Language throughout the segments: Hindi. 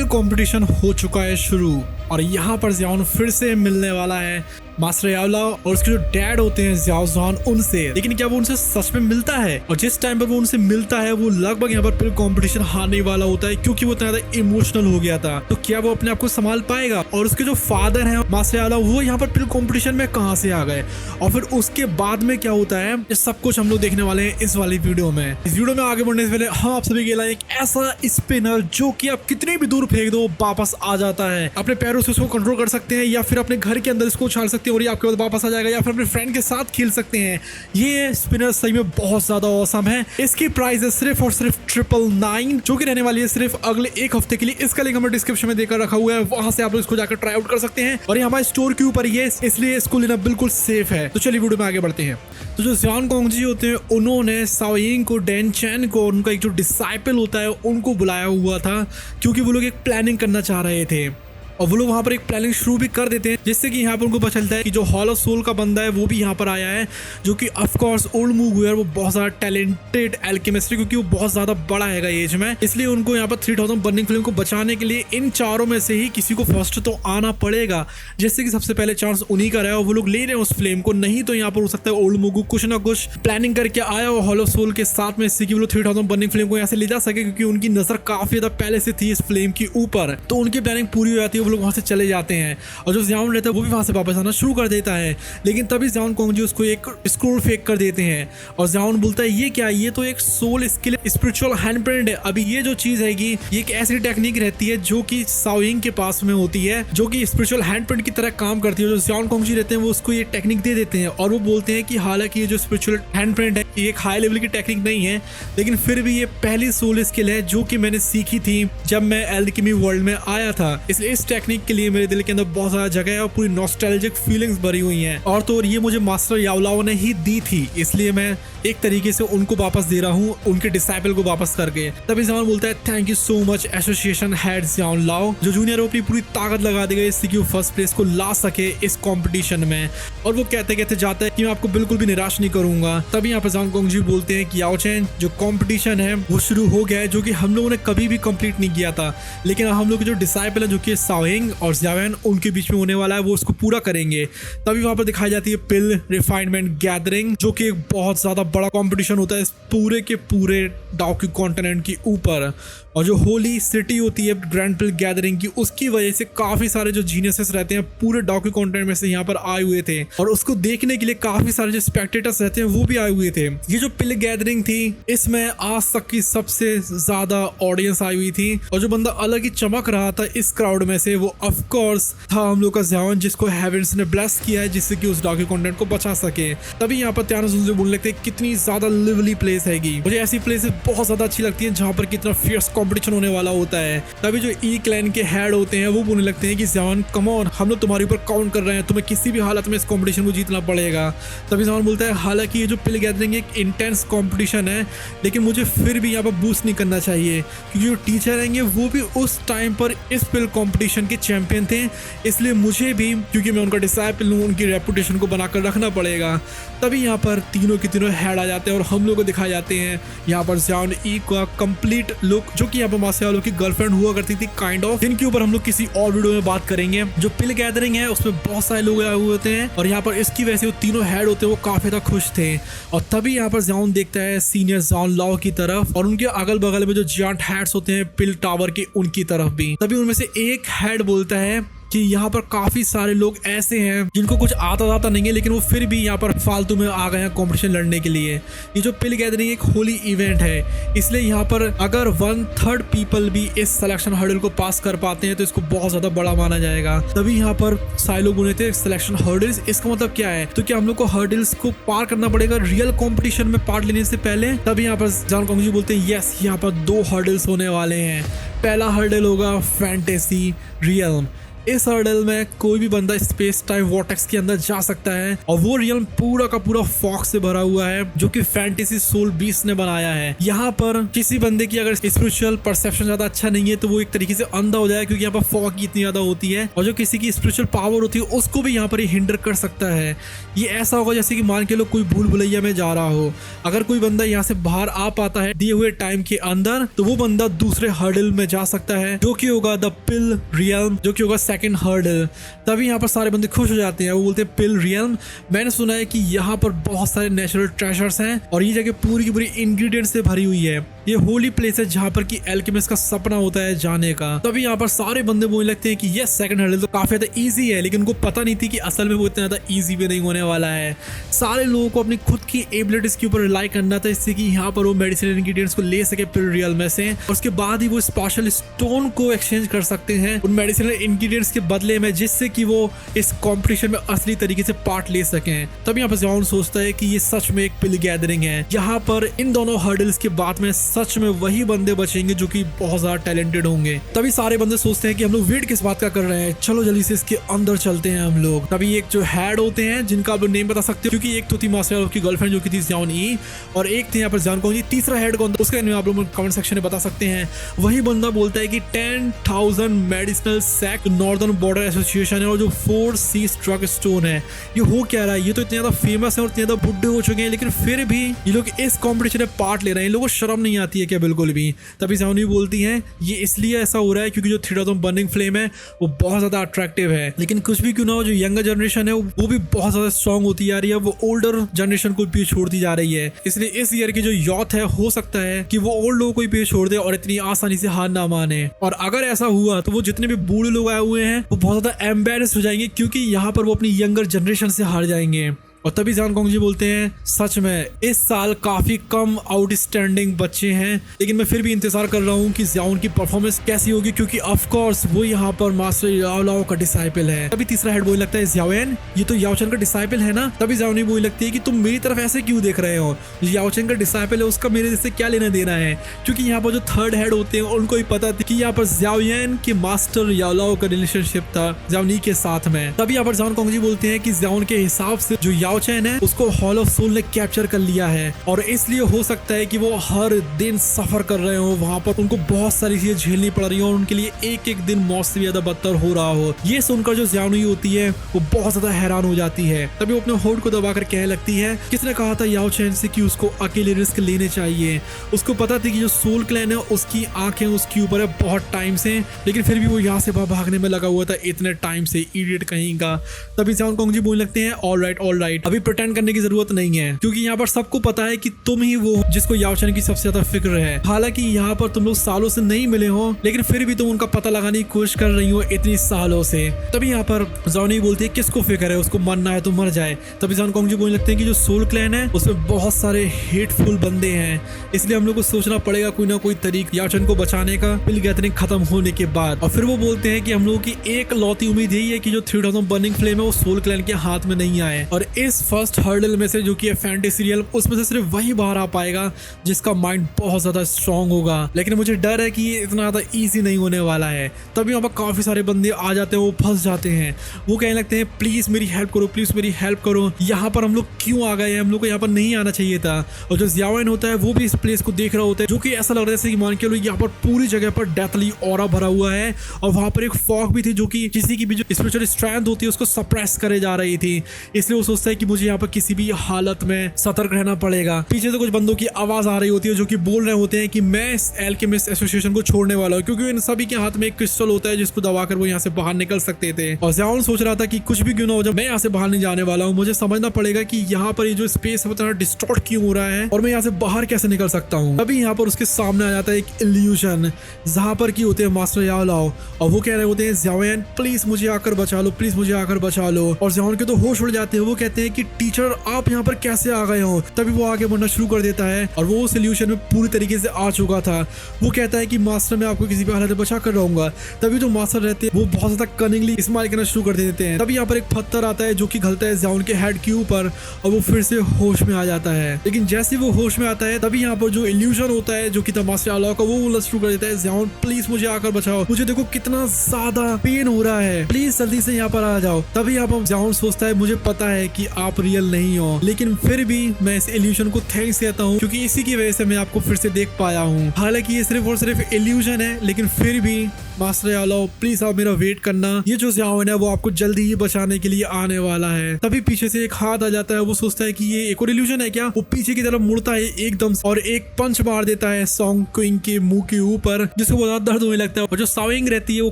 पिल कंपटीशन हो चुका है शुरू और यहाँ पर जियाओन फिर से मिलने वाला है मास्टर याओलाओ और उसके जो डैड होते हैं जियाओ ज़ुआन उनसे। लेकिन क्या वो उनसे सच में मिलता है? और जिस टाइम पर वो उनसे मिलता है वो लगभग यहाँ पर पिल कंपटीशन हारने वाला होता है क्योंकि वो इतना ज्यादा इमोशनल हो गया था। तो क्या वो अपने आप को संभाल पाएगा? और उसके जो फादर है मास्टर याओलाओ वो यहाँ पर पिल कंपटीशन में कहाँ से आ गए और फिर उसके बाद में क्या होता है, ये सब कुछ हम लोग देखने वाले हैं इस वाली वीडियो में। इस वीडियो में आगे बढ़ने से पहले हम आप सभी के लिए एक ऐसा स्पिनर जो कि आप कितनी भी दूर फेंक दो वापस आ जाता है। अपने पैरों से उसको कंट्रोल कर सकते हैं या फिर अपने घर के अंदर इसको उछाल सकते हैं और ये आपके पास वापस आ जाएगा, या फिर अपने फ्रेंड के साथ खेल सकते हैं। ये स्पिनर सही में बहुत ज्यादा औसम है। इसकी प्राइस है सिर्फ और सिर्फ 999 जो कि रहने वाली है सिर्फ अगले एक हफ्ते के लिए। इसका लिंक हमें डिस्क्रिप्शन में देकर रखा हुआ है, वहां से आप लोग इसको जाकर ट्राई आउट कर सकते हैं। और ये हमारे स्टोर के ऊपर ही है इसलिए इसको लेना बिल्कुल सेफ है। तो चलिए वीडियो में आगे बढ़ते हैं। तो जो ज़ियाओन कोंगजी होते हैं उन्होंने साओ यिंग को, डैन चैन को, उनका एक जो डिसाइपल होता है उनको बुलाया हुआ था क्योंकि वो लोग एक प्लानिंग करना चाह रहे थे और वो लोग वहाँ पर एक प्लानिंग शुरू भी कर देते हैं, जिससे कि यहाँ पर उनको पता चलता है कि जो हॉल ऑफ सोल का बंदा है वो भी यहाँ पर आया है, जो कि ऑफ कोर्स ओल्ड मूगुयर वो बहुत ज़्यादा टैलेंटेड एल्केमिस्ट है क्योंकि वो बहुत ज़्यादा बड़ा है एज में। इसलिए उनको यहाँ पर 3000 बर्निंग फ्लेम को बचाने के लिए इन चारों में से ही किसी को फर्स्ट तो आना पड़ेगा, जिससे कि सबसे पहले चांस उन्हीं का रहा और वो लोग ले रहे हैं उस फ्लेम को। नहीं तो यहाँ पर हो सकता है ओल्ड मूगू कुछ ना कुछ प्लानिंग करके आया हो हॉल ऑफ सोल के साथ में, इससे कि वो लोग 3000 बर्निंग फ्लेम को यहाँ से ले जा सके क्योंकि उनकी नजर काफी ज्यादा पहले से थी इस फ्लेम के ऊपर। तो उनकी प्लानिंग पूरी हो जाती है, वो लोग वहाँ से चले जाते हैं और जो ज़ियाओन रहता है वो भी वहां से वापस आना शुरू कर देता है। लेकिन तभी ज़ियाओन कोंगजी उसको एक स्क्रोल फेंक कर देते हैं और ज़ियाओन बोलता है ये क्या, ये तो एक सोल स्किल स्पिरिचुअल हैंडप्रिंट है। अभी ये जो चीज है ये एक ऐसी टेक्निक रहती है जो कि साओ यिंग के पास में होती है, जो कि स्पिरिचुअल हैंडप्रिंट की तरह काम करती है। जो ज़ियाओन कोंगजी रहते हैं वो उसको ये टेक्निक दे देते हैं और वो बोलते हैं कि हालांकि ये जो स्पिरिचुअल हैंडप्रिंट है ये एक हाई लेवल की टेक्निक नहीं है, लेकिन फिर भी ये पहली सोल स्किल है जो कि मैंने सीखी थी जब मैं एल्केमी वर्ल्ड में आया था। इसलिए इस टेक्निक के लिए मेरे दिल के अंदर बहुत सारा जगह है और पूरी नॉस्टैल्जिक फीलिंग्स भरी हुई हैं। और तो ये मुझे मास्टर याओलाओ ने ही दी थी, इसलिए मैं एक तरीके से उनको वापस दे रहा हूँ, उनके डिसाइपल को वापस करके। तभी ज़ियाओन बोलता है thank you so much association head ज़ियाओन लाओ, जो जूनियर है अपनी पूरी ताकत लगा देगा इससे कि वो फर्स्ट प्लेस को ला सके इस कंपटीशन में। और वो कहते कहते जाता है कि मैं आपको बिल्कुल भी निराश नहीं करूंगा। तभी यहाँ पर ज़ियाओन कोंगजी बोलते हैं कि याओ चैन जो कंपटीशन है वो शुरू हो गया है, जो कि हम लोगों ने कभी भी कंप्लीट नहीं किया था, लेकिन हम लोग के जो डिसाइपल है जो कि साओ यिंग और ज़ियाओन उनके बीच में होने वाला है वो उसको पूरा करेंगे। तभी वहां पर दिखाई जाती है पिल रिफाइनमेंट गैदरिंग, जो कि एक बहुत ज्यादा बड़ा कंपटीशन होता है इस पूरे के पूरे डाउकी कॉन्टिनेंट के ऊपर। और जो होली सिटी होती है ग्रैंड पिल गैदरिंग की, उसकी वजह से काफी सारे जो जीनियसेस रहते हैं पूरे डाउकी कॉन्टिनेंट में से यहाँ पर आए हुए थे और उसको देखने के लिए काफी सारे जो स्पेक्टेटर्स रहते हैं वो भी आए हुए थे। ये जो पिल गैदरिंग थी इसमें आज तक की सबसे ज्यादा ऑडियंस आई हुई थी और जो बंदा अलग ही चमक रहा था इस क्राउड में से वो ऑफ कोर्स था हम लोग का ज़ियाओन, जिसको हेवेंस ने ब्लेस किया है जिससे कि उस डाउकी कॉन्टिनेंट को बचा सके। तभी यहाँ पर त्यानोस उनसे बोलने लगते हैं कितनी ज्यादा लिवली प्लेस हैगी। मुझे ऐसी प्लेसेस बहुत ज्यादा अच्छी लगती है जहाँ पर कितना फियर्स कंपटीशन होने वाला होता है। तभी जो ई क्लैन के हेड होते हैं वो बोलने लगते हैं कि ज़ियाओन कम ऑन, हम लोग तुम्हारे ऊपर काउंट कर रहे हैं, तुम्हें किसी भी हालत में इस कंपटीशन को जीतना पड़ेगा। तभी ज़ियाओन बोलता है हालांकि ये जो पिल गैदरिंग एक इंटेंस कंपटीशन है, लेकिन मुझे फिर भी यहाँ पर बूस्ट नहीं करना चाहिए क्योंकि जो टीचर रहेंगे वो भी उस टाइम पर इस पिल कंपटीशन के चैंपियन थे, इसलिए मुझे भी क्योंकि मैं उनका डिसाइपल हूँ उनकी रेपुटेशन को बनाकर रखना पड़ेगा। तभी यहाँ पर तीनों के तीनों हेड आ जाते हैं और हम लोग को दिखाए जाते हैं यहाँ पर ज़ियाओन ई का कंप्लीट लुक, जो कि यहाँ पर मास्टर याओलाओ की गर्लफ्रेंड हुआ करती थी काइंड ऑफ, जिनके ऊपर हम लोग किसी और वीडियो में बात करेंगे। जो पिल गैदरिंग है उसमें बहुत सारे लोग आए हुए होते हैं और यहाँ पर इसकी वजह से वो तीनों हेड होते हैं वो काफी ज्यादा खुश थे। और तभी यहाँ पर ज़ियाओन देखता है सीनियर ज़ियाओन लाओ की तरफ और उनके अगल बगल में जो जियांट हेड्स होते हैं पिल टावर के उनकी तरफ भी। तभी उनमें से एक हेड बोलता है कि यहाँ पर काफी सारे लोग ऐसे हैं जिनको कुछ आता जाता नहीं है, लेकिन वो फिर भी यहाँ पर फालतू में आ गए हैं कंपटीशन लड़ने के लिए। ये जो पिल गैदरिंग एक होली इवेंट है, इसलिए यहाँ पर अगर 1/3 पीपल भी इस सिलेक्शन हर्डल को पास कर पाते हैं तो इसको बहुत ज्यादा बड़ा माना जाएगा। तभी यहाँ पर सारे लोग बोले थे सिलेक्शन हर्डल्स, इसका मतलब क्या है? तो क्या हम लोग को हर्डल्स को पार करना पड़ेगा रियल कॉम्पिटिशन में पार्ट लेने से पहले? तभी यहाँ पर ज़ियाओन कोंगजी बोलते हैं यस, यहाँ पर 2 हर्डल्स होने वाले हैं। पहला हर्डल होगा फैंटेसी रियल्म, इस हर्डल में कोई भी बंदा स्पेस टाइम वॉर्टेक्स के अंदर जा सकता है और वो रियल्म पूरा का पूरा फॉग से भरा हुआ है जो कि फैंटेसी सोल 20 ने बनाया है। यहाँ पर किसी बंदे की अगर स्पिरिचुअल परसेप्शन ज्यादा अच्छा नहीं है तो वो एक तरीके से अंधा हो जाए, क्योंकि यहाँ पर फॉग की इतनी ज्यादा होती है, और जो किसी की स्पिरिचुअल पावर होती है उसको भी यहाँ पर हिंडर कर सकता है। ये ऐसा होगा जैसे कि मान के लो कोई भूल भुलैया में जा रहा हो, अगर कोई बंदा यहाँ से बाहर आ पाता है दिए हुए टाइम के अंदर तो वो बंदा दूसरे हर्डल में जा सकता है जो कि होगा द पिल रियल्म, जो कि होगा सेकंड हर्डल। तभी यहाँ पर सारे बंदे खुश हो जाते हैं, वो बोलते हैं पिल रियल्म। मैंने सुना है कि यहाँ पर बहुत सारे नेचुरल ट्रेजर्स हैं और ये जगह पूरी की पूरी इंग्रेडिएंट्स से भरी हुई है। ये होली प्लेस है जहाँ पर कि एल्केमिस्ट का सपना होता है जाने का। तभी यहाँ पर सारे बंदे बोलने लगते हैं कि ये सेकंड हर्डल तो काफी ज्यादा इजी है, लेकिन उनको पता नहीं थी कि असल में वो इतना ज्यादा इजी भी नहीं होने वाला है। सारे लोगों को अपनी खुद की एबिलिटीज के ऊपर रिलाई करना था, इससे कि यहाँ पर वो मेडिसिनल इंग्रेडिएंट्स को ले सके पिल रियल में से, और उसके बाद ही वो स्पेशल स्टोन को एक्सचेंज कर सकते हैं उन मेडिसिनल इंग्रेडिएंट्स के बदले में, जिससे कि वो इस कॉम्पिटिशन में असली तरीके से पार्ट ले सकें। तब यहाँ पर जॉन सोचता है कि ये सच में एक पिल गैदरिंग है, यहाँ पर इन दोनों हर्डल्स के बाद में सच में वही बंदे बचेंगे जो कि बहुत ज्यादा टैलेंटेड होंगे। तभी सारे बंदे सोचते हैं कि हम लोग वेट किस बात का कर रहे हैं, चलो जल्दी से इसके अंदर चलते हैं हम लोग। तभी एक जो हेड होते हैं जिनका आप लोग नेम बता सकते हो, क्योंकि एक तो थी मास्टर की गर्लफ्रेंड जो कि थी ज़ियाओन ई, और एक थे यहाँ पर जान कौन जी, तीसरा हेड कौन था उसका आप लोग कमेंट सेक्शन में बता सकते हैं। वही बंदा बोलता है कि 10,000 medicinal sack northern border association है और जो 4 सीज ड्रग स्टोन है। ये हो क्या रहा है, ये तो इतने ज्यादा फेमस है और इतने ज्यादा बुढ़े हो चुके हैं, लेकिन फिर भी ये लोग इस कॉम्पिटिशन में पार्ट ले रहे हैं। इन लोगों को शर्म नहीं आती है क्या बिल्कुल भी। तभी ज़ियाओन ई बोलती है ये इसलिए ऐसा हो रहा है क्योंकि जो 3000 बर्निंग फ्लेम है वो बहुत ज्यादा अट्रैक्टिव है, लेकिन कुछ भी क्यों ना हो जो यंगर जनरेशन है वो भी बहुत ज्यादा स्ट्रॉन्ग होती जा रही है, वो ओल्डर जनरेशन को पीछे छोड़ती जा रही है। इसलिए इस ईयर की जो यूथ है हो सकता है कि वो ओल्ड लोगों को ही पीछे छोड़ दे और इतनी आसानी से हार ना माने। और अगर ऐसा हुआ तो वो जितने भी बूढ़े लोग आए हुए हैं वो बहुत ज्यादा एम्बेरस हो जाएंगे, क्योंकि यहाँ पर वो अपनी यंगर जनरेशन से हार जाएंगे। और तभी जान कोंग जी बोलते हैं सच में इस साल काफी कम आउटस्टैंडिंग बच्चे हैं, लेकिन मैं फिर भी इंतजार कर रहा हूँ कि ज़ियाओन की परफॉर्मेंस कैसी होगी, क्योंकि ऑफ कोर्स वो यहाँ पर मास्टर याओ लाओ का डिसाइपल है। तभी तीसरा हेड बोलने लगता है ज़ियाओन ये तो याओ चेन का डिसाइपल है ना। तभी ज़ियाओन बोलने लगती है कि तुम मेरी तरफ ऐसे क्यों देख रहे हो, याओ चेन का डिसाइपल है उसका मेरे से क्या लेना देना है, क्योंकि यहाँ पर जो थर्ड हेड होते हैं उनको ही पता था कि यहाँ पर ज़ियाओन के मास्टर याओ लाओ का रिलेशनशिप था ज़ियाओन के साथ में। तभी यहाँ पर जान कोंग जी बोलते हैं कि ज़ियाओन के हिसाब से जो याओ चेन है उसको हॉल ऑफ सोल ने कैप्चर कर लिया है, और इसलिए हो सकता है कि वो हर दिन सफर कर रहे हो वहां पर, उनको बहुत सारी चीजें झेलनी पड़ रही हो और उनके लिए एक एक दिन मौत से ज्यादा बदतर हो रहा हो। ये सुनकर जो ज़ियाओन ई होती है वो बहुत ज्यादा हैरान हो जाती है। तभी वो अपने होठ को दबाकर कहने लगती है किसने कहा था याओ चेन से कि उसको अकेले रिस्क लेने चाहिए। उसको पता थी कि जो सोल क्लैन है उसकी आंखें उसके ऊपर है बहुत टाइम से, लेकिन फिर भी वो यहाँ से भागने में लगा हुआ था इतने टाइम से, इडियट कहीं का। तभी ज़ियाओन कोंग जी बोलने लगते हैं ऑल राइट अभी प्रिटेंड करने की जरूरत नहीं है, क्योंकि यहाँ पर सबको पता है कि तुम ही वो जिसको याओ चेन की सबसे ज्यादा फिक्र है। हालांकि यहाँ पर तुम लोग सालों से नहीं मिले हो, लेकिन फिर भी तुम उनका पता लगाने की कोशिश कर रही हो इतनी सालों से। तभी यहाँ पर ज़ियाओन ई बोलती है किसको फिक्र है, उसको मरना है तो मर जाए। तभी ज़ान कोंग जी बोलने लगते हैं कि जो सोल क्लैन है उसमें बहुत सारे हेटफुल बंदे हैं, इसलिए हम लोग को सोचना पड़ेगा कोई ना कोई तरीका याओ चेन को बचाने का पिल गैदरिंग खत्म होने के बाद। और फिर वो बोलते हैं कि हम लोगों की एक लौती उम्मीद यही है कि जो 3000 बर्निंग फ्लेम है वो सोल क्लैन के हाथ में नहीं आए, और इस फर्स्ट हर्डल में से जो कि फैंटेसी रियल उसमें से सिर्फ वही बाहर आ पाएगा जिसका माइंड बहुत ज्यादा स्ट्रांग होगा। लेकिन मुझे डर है कि ये इतना ज्यादा इजी नहीं होने वाला है। तभी यहाँ पर काफी सारे बंदे आ जाते हैं, वो फंस जाते हैं, वो कहने लगते हैं प्लीज मेरी हेल्प करो, प्लीज मेरी हेल्प करो, यहाँ पर हम लोग क्यों आ गए हैं, हम लोग को यहाँ पर नहीं आना चाहिए था। और जो ज़ियाओन होता है वो भी इस प्लेस को देख रहा होता है, जो कि ऐसा लग रहा है जैसे कि मान के लोग यहाँ पर पूरी जगह पर डेथली ऑरा भरा हुआ है, और वहां पर एक फॉग भी थी जो कि किसी की भी जो स्पिरिचुअल स्ट्रेंथ होती है उसको सप्रेस करे जा रही थी। इसलिए वो सोचता है कि मुझे यहाँ पर किसी भी हालत में सतर्क रहना पड़ेगा। पीछे से कुछ बंदों की आवाज आ रही होती है जो कि बोल रहे होते हैं कि मैं इस एल्केमिस्ट एसोसिएशन को छोड़ने वाला हूँ, क्योंकि इन सभी के हाथ में एक क्रिस्टल होता है जिसको दबाकर वो यहाँ से बाहर निकल सकते थे। और ज़ियाओन सोच रहा था कि कुछ भी क्यों ना हो, जब मैं यहाँ से बाहर नहीं जाने वाला हूँ, मुझे समझना पड़ेगा कि यहाँ पर ये जो स्पेस है डिस्टॉर्ट क्यों हो रहा है और मैं यहाँ से बाहर कैसे निकल सकता हूँ। तभी यहाँ पर उसके सामने आ जाता है एक इल्यूशन, जहाँ पर की होते हैं मास्टर याओ लाओ, और वो कह रहे होते हैं ज़ियाओन प्लीज मुझे आकर बचा लो, प्लीज मुझे आकर बचा लो। और ज़ियाओन के तो होश उड़ जाते हैं, वो कहते हैं कि टीचर आप यहाँ पर कैसे आ गए हो। तभी वो आगे बढ़ना शुरू कर देता है और वो सोल्यूशन में पूरी तरीके से आ चुका था। वो कहता है कि मास्टर मैं आपको किसी भी हालत में बचा कर रहूंगा। तभी जो मास्टर रहते हैं वो बहुत ज्यादा कनिंगली इस्तेमाल करना शुरू कर देते हैं। तभी यहाँ पर एक पत्थर आता है जो कि घलता है ज़ियाओन के हेड के ऊपर और वो फिर से होश में आ जाता है। लेकिन जैसे वो होश में आता है तभी यहाँ पर जो इल्यूजन होता है जो कि था मास्टर याओलाओ का, वो बोलना शुरू कर देता है ज़ियाओन प्लीज मुझे आकर बचाओ, मुझे देखो कितना ज्यादा पेन हो रहा है, प्लीज जल्दी से यहाँ पर आ जाओ। तभी यहाँ पर ज़ियाओन सोचता है मुझे पता है कि आप रियल नहीं हो, लेकिन फिर भी मैं इस इल्यूजन को थैंक्स कहता हूँ क्योंकि इसी की वजह से मैं आपको फिर से देख पाया हूँ। हालांकि ये सिर्फ और सिर्फ इल्यूजन है, लेकिन फिर भी मास्टर याओलाओ प्लीज आप मेरा वेट करना, ये जो ज़ियाओन है वो आपको जल्दी ही बचाने के लिए आने वाला है। तभी पीछे से एक हाथ आ जाता है। वो सोचता है कि ये एक और इल्यूजन है क्या। वो पीछे की तरफ मुड़ता है एकदम और एक पंच मार देता है सॉन्ग क्वीन के मुंह के ऊपर, जिसको बहुत ज्यादा दर्द होने लगता है और जो साविंग रहती है वो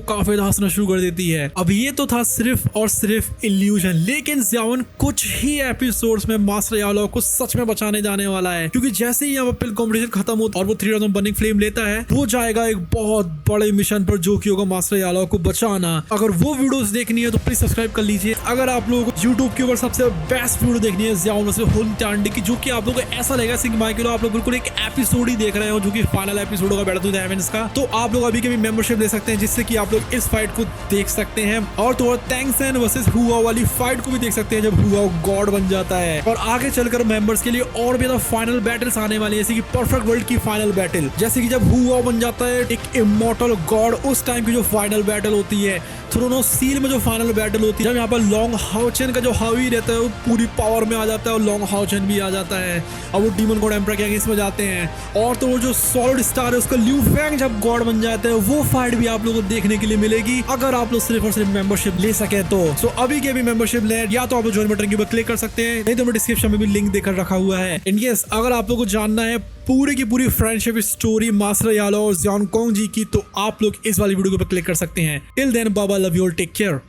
काफी हंसना शुरू कर देती है। अब ये तो था सिर्फ और सिर्फ इल्यूजन, लेकिन ज़ियाओन कुछ ही एपिसोड्स में मास्टर याओलाओ को सच में बचाने जाने वाला है क्योंकि जैसे ही यहाँ पर कॉम्पिटिशन खत्म होता और वो 3 राउंड बर्निंग फ्लेम लेता है, वो जाएगा एक बहुत बड़े मिशन पर जो कि होगा मास्टर याओलाओ को बचाना। अगर वो वीडियोस देखनी है तो प्लीज सब्सक्राइब कर लीजिए। अगर आप लोगों को यूट्यूब के ऊपर सबसे बेस्ट वीडियो देखनी है ज़ियाओन वर्सेस हुनचांडी की, जो कि आप लोगों को ऐसा लगेगा सिंह माइकेलो आप लोग बिल्कुल एक एपिसोड ही देख रहे हो जो कि फाइनल एपिसोड होगा बैटल टू द हेवेंस का, तो आप लोग अभी के भी मेंबरशिप ले सकते हैं जिससे कि आप लोग इस फाइट को देख सकते हैं और तो और टैंग सेन वर्सेस हुआ वाली फाइट को भी देख सकते हैं जब हुआ गॉड बन जाता है। और आगे चलकर मेंबर्स के लिए और भी ज्यादा फाइनल बैटल्स आने वाली है, जैसे कि परफेक्ट वर्ल्ड की फाइनल बैटल, जैसे कि जब हुआ बन जाता है एक इमॉर्टल गॉड, उस टाइम की जो फाइनल बैटल होती है, थ्रोनो सील में जो फाइनल बैटल होती है, जब यहाँ पर लॉन्ग हाउचेन का जो हावी रहता है वो पूरी पावर में आ जाता है और लॉन्ग हाउचेन भी आ जाता है और वो डीमन गॉड एम्परर के अगेंस्ट में जाते हैं। और तो वो जो सॉलिड स्टार है उसका ल्यू फैंग जब गॉड बन जाता है, वो फाइट भी आप लोगों को देखने के लिए मिलेगी अगर आप लोग सिर्फ और सिर्फ मेंबरशिप ले सके तो। सो अभी के भी मेंबरशिप ले या तो आप लोग ज्वाइन बटन के ऊपर क्लिक कर सकते हैं, नहीं तो मैं डिस्क्रिप्शन में भी लिंक देकर रखा हुआ है। इन केस अगर आप लोगों को जानना है पूरी की पूरी फ्रेंडशिप स्टोरी मास्टर याओलाओ और ज़ियाओन कोंग जी की, तो आप लोग इस वाली वीडियो के ऊपर क्लिक कर सकते हैं। टिल देन बाबा love you all, take care.